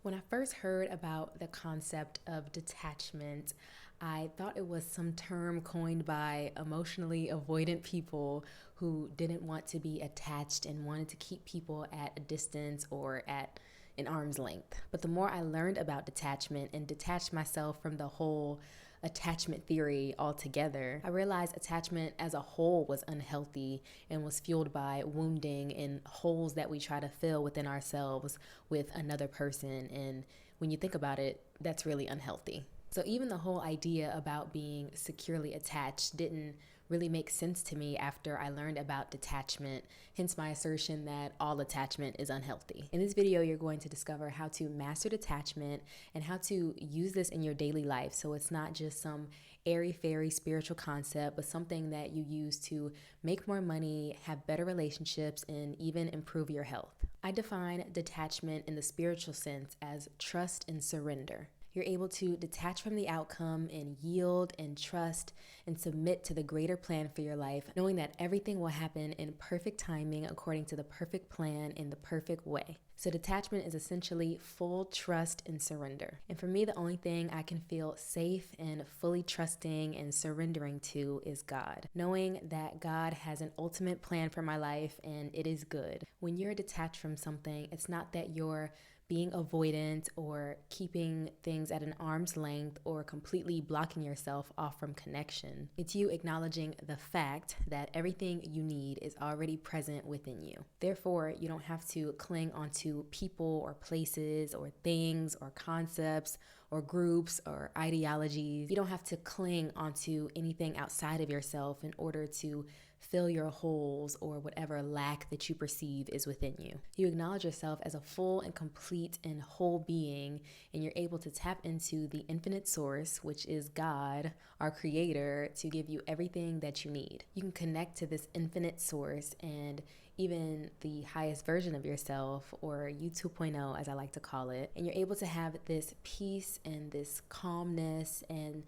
When I first heard about the concept of detachment, I thought it was some term coined by emotionally avoidant people who didn't want to be attached and wanted to keep people at a distance or at an arm's length. But the more I learned about detachment and detached myself from the whole attachment theory altogether, I realized attachment as a whole was unhealthy and was fueled by wounding and holes that we try to fill within ourselves with another person. And when you think about it, that's really unhealthy. So even the whole idea about being securely attached didn't really make sense to me after I learned about detachment, hence my assertion that all attachment is unhealthy. In this video, you're going to discover how to master detachment and how to use this in your daily life so it's not just some airy-fairy spiritual concept, but something that you use to make more money, have better relationships, and even improve your health. I define detachment in the spiritual sense as trust and surrender. You're able to detach from the outcome and yield and trust and submit to the greater plan for your life, knowing that everything will happen in perfect timing according to the perfect plan in the perfect way. So detachment is essentially full trust and surrender. And for me, the only thing I can feel safe and fully trusting and surrendering to is God. Knowing that God has an ultimate plan for my life and it is good. When you're detached from something, it's not that you're being avoidant or keeping things at an arm's length or completely blocking yourself off from connection. It's you acknowledging the fact that everything you need is already present within you. Therefore, you don't have to cling onto people or places or things or concepts or groups or ideologies. You don't have to cling onto anything outside of yourself in order to fill your holes or whatever lack that you perceive is within you. You acknowledge yourself as a full and complete and whole being, and you're able to tap into the infinite source, which is God, our creator, to give you everything that you need. You can connect to this infinite source and even the highest version of yourself, or you 2.0 as I like to call it, and you're able to have this peace and this calmness and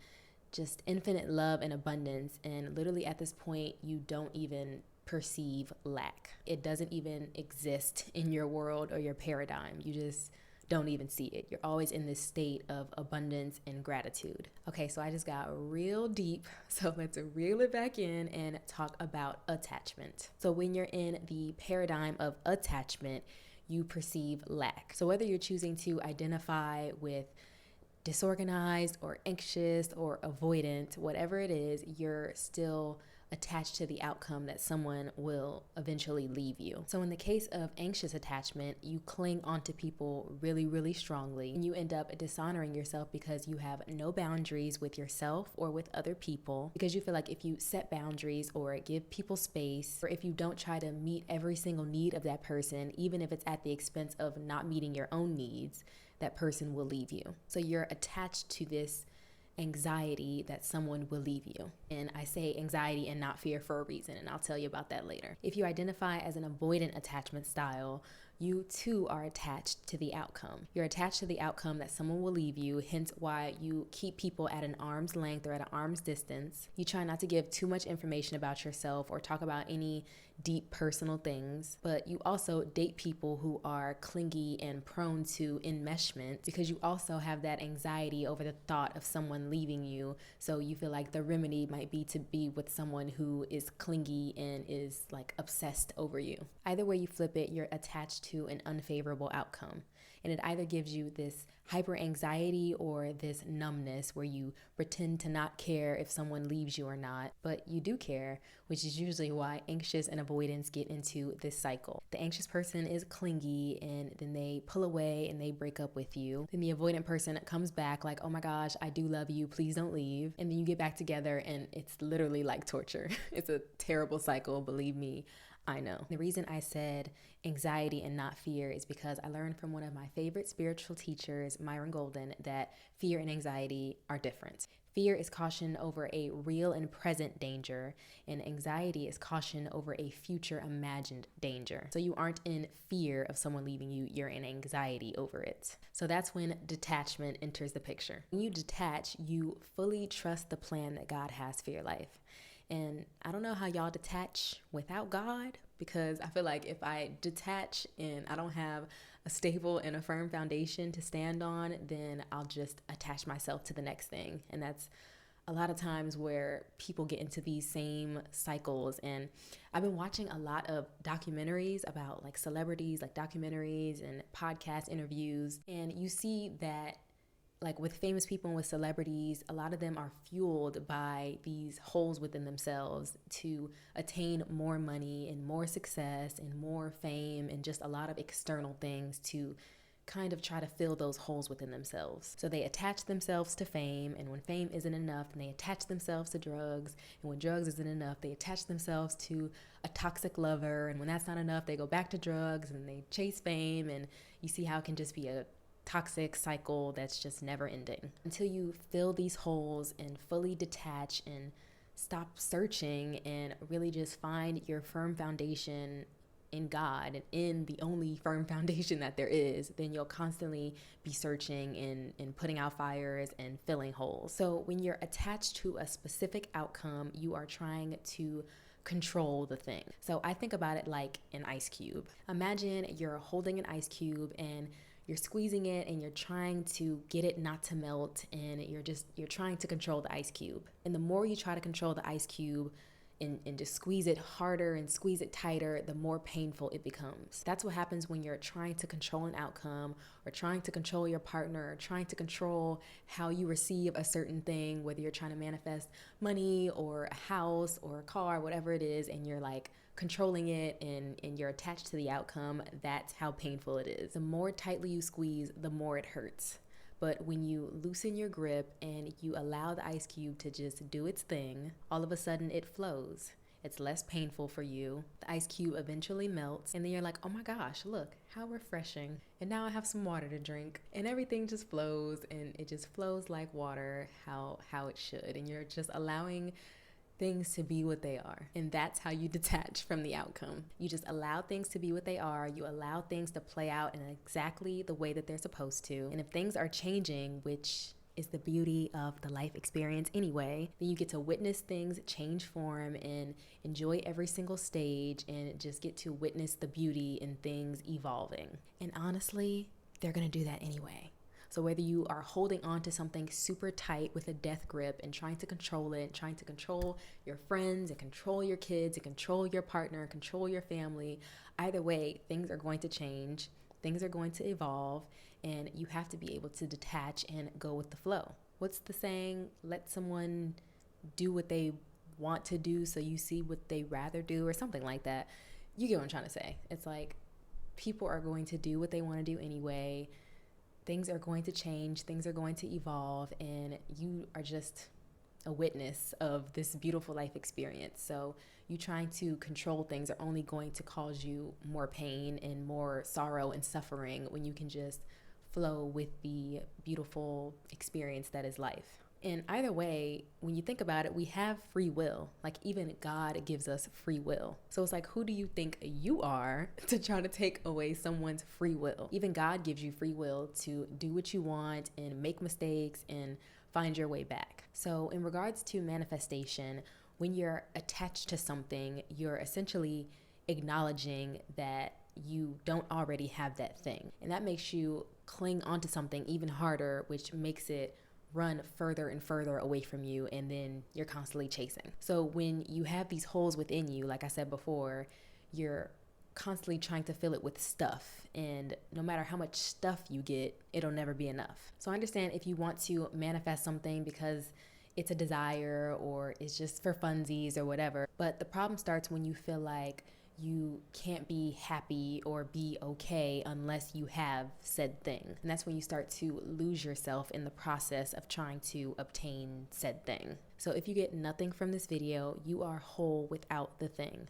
just infinite love and abundance. And literally at this point, you don't even perceive lack. It doesn't even exist in your world or your paradigm. You just don't even see it. You're always in this state of abundance and gratitude. Okay, so I just got real deep. So let's reel it back in and talk about attachment. So when you're in the paradigm of attachment, you perceive lack. So whether you're choosing to identify with disorganized or anxious or avoidant, whatever it is, you're still attached to the outcome that someone will eventually leave you. So in the case of anxious attachment, you cling onto people really, really strongly, and you end up dishonoring yourself because you have no boundaries with yourself or with other people, because you feel like if you set boundaries or give people space, or if you don't try to meet every single need of that person, even if it's at the expense of not meeting your own needs, that person will leave you. So you're attached to this anxiety that someone will leave you. And I say anxiety and not fear for a reason, and I'll tell you about that later. If you identify as an avoidant attachment style, you too are attached to the outcome. You're attached to the outcome that someone will leave you, hence why you keep people at an arm's length or at an arm's distance. You try not to give too much information about yourself or talk about any deep personal things, but you also date people who are clingy and prone to enmeshment because you also have that anxiety over the thought of someone leaving you. So you feel like the remedy might be to be with someone who is clingy and is like obsessed over you. Either way you flip it, you're attached to an unfavorable outcome. And it either gives you this hyper anxiety or this numbness where you pretend to not care if someone leaves you or not, but you do care, which is usually why anxious and avoidance get into this cycle. The anxious person is clingy and then they pull away and they break up with you. Then the avoidant person comes back like, oh my gosh, I do love you, please don't leave. And then you get back together and it's literally like torture. It's a terrible cycle, believe me. I know. The reason I said anxiety and not fear is because I learned from one of my favorite spiritual teachers, Myron Golden, that fear and anxiety are different. Fear is caution over a real and present danger, and anxiety is caution over a future imagined danger. So you aren't in fear of someone leaving you, you're in anxiety over it. So that's when detachment enters the picture. When you detach, you fully trust the plan that God has for your life. And I don't know how y'all detach without God, because I feel like if I detach and I don't have a stable and a firm foundation to stand on, then I'll just attach myself to the next thing. And that's a lot of times where people get into these same cycles. And I've been watching a lot of documentaries about like celebrities, like documentaries and podcast interviews. And you see that like with famous people and with celebrities, a lot of them are fueled by these holes within themselves to attain more money and more success and more fame and just a lot of external things to kind of try to fill those holes within themselves. So they attach themselves to fame, and when fame isn't enough, then they attach themselves to drugs, and when drugs isn't enough, they attach themselves to a toxic lover, and when that's not enough, they go back to drugs and they chase fame, and you see how it can just be a toxic cycle that's just never ending until you fill these holes and fully detach and stop searching and really just find your firm foundation in God and in the only firm foundation that there is. Then you'll constantly be searching and putting out fires and filling holes. So when you're attached to a specific outcome, you are trying to control the thing. So I think about it like an ice cube. Imagine you're holding an ice cube and you're squeezing it and you're trying to get it not to melt, and you're trying to control the ice cube. And the more you try to control the ice cube and just squeeze it harder and squeeze it tighter, the more painful it becomes. That's what happens when you're trying to control an outcome or trying to control your partner or trying to control how you receive a certain thing, whether you're trying to manifest money or a house or a car, whatever it is, and you're like controlling it and you're attached to the outcome. That's how painful it is. The more tightly you squeeze, the more it hurts. But when you loosen your grip and you allow the ice cube to just do its thing, all of a sudden it flows. It's less painful for you. The ice cube eventually melts, and then you're like, oh my gosh, look, how refreshing. And now I have some water to drink. And everything just flows, and it just flows like water, how it should. And you're just allowing things to be what they are. And that's how you detach from the outcome. You just allow things to be what they are. You allow things to play out in exactly the way that they're supposed to. And if things are changing, which is the beauty of the life experience anyway, then you get to witness things change form and enjoy every single stage and just get to witness the beauty in things evolving. And honestly, they're gonna do that anyway. So whether you are holding on to something super tight with a death grip and trying to control it, trying to control your friends and control your kids and control your partner and control your family, either way, things are going to change, things are going to evolve, and you have to be able to detach and go with the flow. What's the saying? Let someone do what they want to do so you see what they rather do, or something like that. You get what I'm trying to say. It's like people are going to do what they want to do anyway. Things are going to change, things are going to evolve, and you are just a witness of this beautiful life experience. So you trying to control things are only going to cause you more pain and more sorrow and suffering when you can just flow with the beautiful experience that is life. And either way, when you think about it, we have free will. Like even God gives us free will. So it's like, who do you think you are to try to take away someone's free will? Even God gives you free will to do what you want and make mistakes and find your way back. So in regards to manifestation, when you're attached to something, you're essentially acknowledging that you don't already have that thing. And that makes you cling onto something even harder, which makes it run further and further away from you, and then you're constantly chasing. So when you have these holes within you, like I said before, you're constantly trying to fill it with stuff, and no matter how much stuff you get, it'll never be enough. So I understand if you want to manifest something because it's a desire or it's just for funsies or whatever, but the problem starts when you feel like you can't be happy or be okay unless you have said thing. And that's when you start to lose yourself in the process of trying to obtain said thing. So if you get nothing from this video, you are whole without the thing.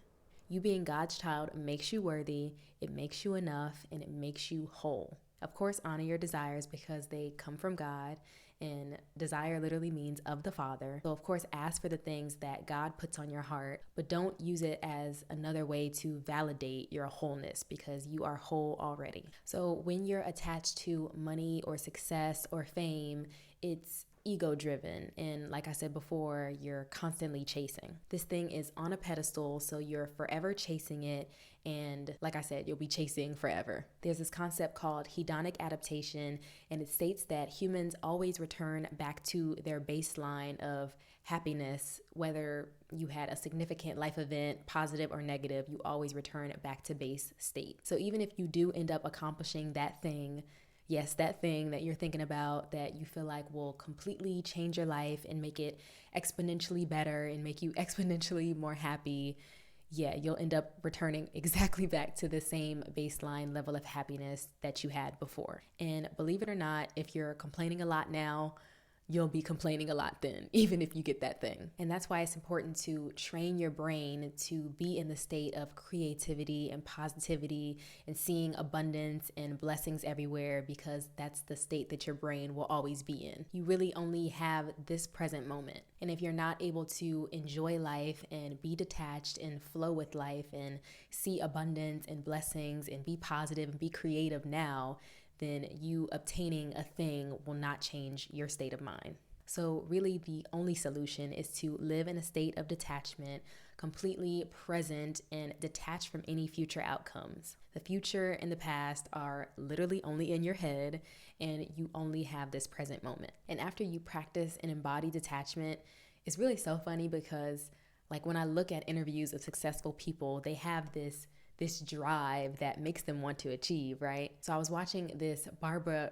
You being God's child makes you worthy, it makes you enough, and it makes you whole. Of course, honor your desires because they come from God, and desire literally means of the Father. So of course, ask for the things that God puts on your heart, but don't use it as another way to validate your wholeness, because you are whole already. So when you're attached to money or success or fame, it's ego driven, and like I said before, you're constantly chasing. This thing is on a pedestal, so you're forever chasing it, and like I said, you'll be chasing forever. There's this concept called hedonic adaptation, and it states that humans always return back to their baseline of happiness. Whether you had a significant life event, positive or negative, you always return back to base state. So even if you do end up accomplishing that thing, yes, that thing that you're thinking about that you feel like will completely change your life and make it exponentially better and make you exponentially more happy, yeah, you'll end up returning exactly back to the same baseline level of happiness that you had before. And believe it or not, if you're complaining a lot now, you'll be complaining a lot then, even if you get that thing. And that's why it's important to train your brain to be in the state of creativity and positivity and seeing abundance and blessings everywhere, because that's the state that your brain will always be in. You really only have this present moment. And if you're not able to enjoy life and be detached and flow with life and see abundance and blessings and be positive and be creative now, then you obtaining a thing will not change your state of mind. So really the only solution is to live in a state of detachment, completely present and detached from any future outcomes. The future and the past are literally only in your head, and you only have this present moment. And after you practice and embody detachment, it's really so funny because like when I look at interviews of successful people, they have this drive that makes them want to achieve, right? So I was watching this Barbara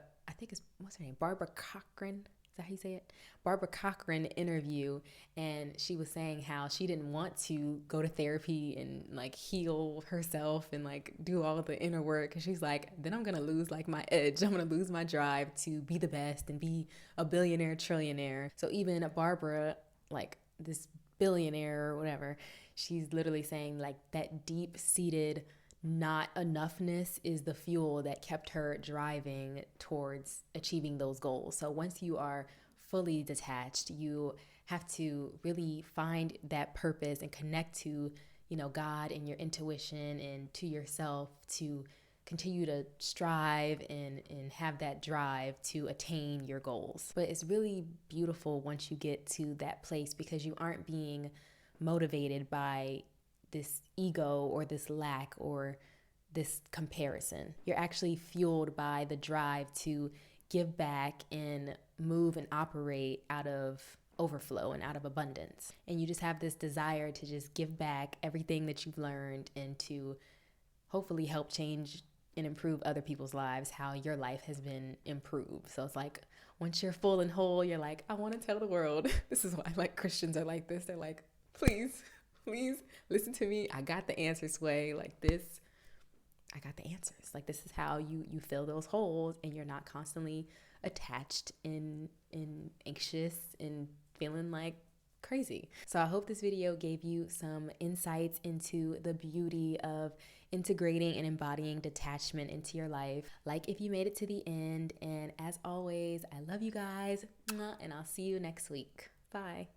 Cochran. Is that how you say it? Barbara Cochran interview, and she was saying how she didn't want to go to therapy and like heal herself and like do all the inner work. And she's like, then I'm gonna lose like my edge. I'm gonna lose my drive to be the best and be a billionaire, trillionaire. So even Barbara, like this billionaire or whatever, she's literally saying like that deep-seated not enoughness is the fuel that kept her driving towards achieving those goals. So once you are fully detached, you have to really find that purpose and connect to, God and your intuition and to yourself to continue to strive and have that drive to attain your goals. But it's really beautiful once you get to that place, because you aren't being motivated by this ego or this lack or this comparison. You're actually fueled by the drive to give back and move and operate out of overflow and out of abundance. And you just have this desire to just give back everything that you've learned and to hopefully help change and improve other people's lives how your life has been improved. So it's like once you're full and whole, you're like, I want to tell the world. This is why like Christians are like this. They're like, please listen to me. I got the answers, Sway. Like this, I got the answers. Like this is how you fill those holes, and you're not constantly attached and anxious and feeling like crazy. So I hope this video gave you some insights into the beauty of integrating and embodying detachment into your life. Like if you made it to the end, and as always, I love you guys, and I'll see you next week. Bye.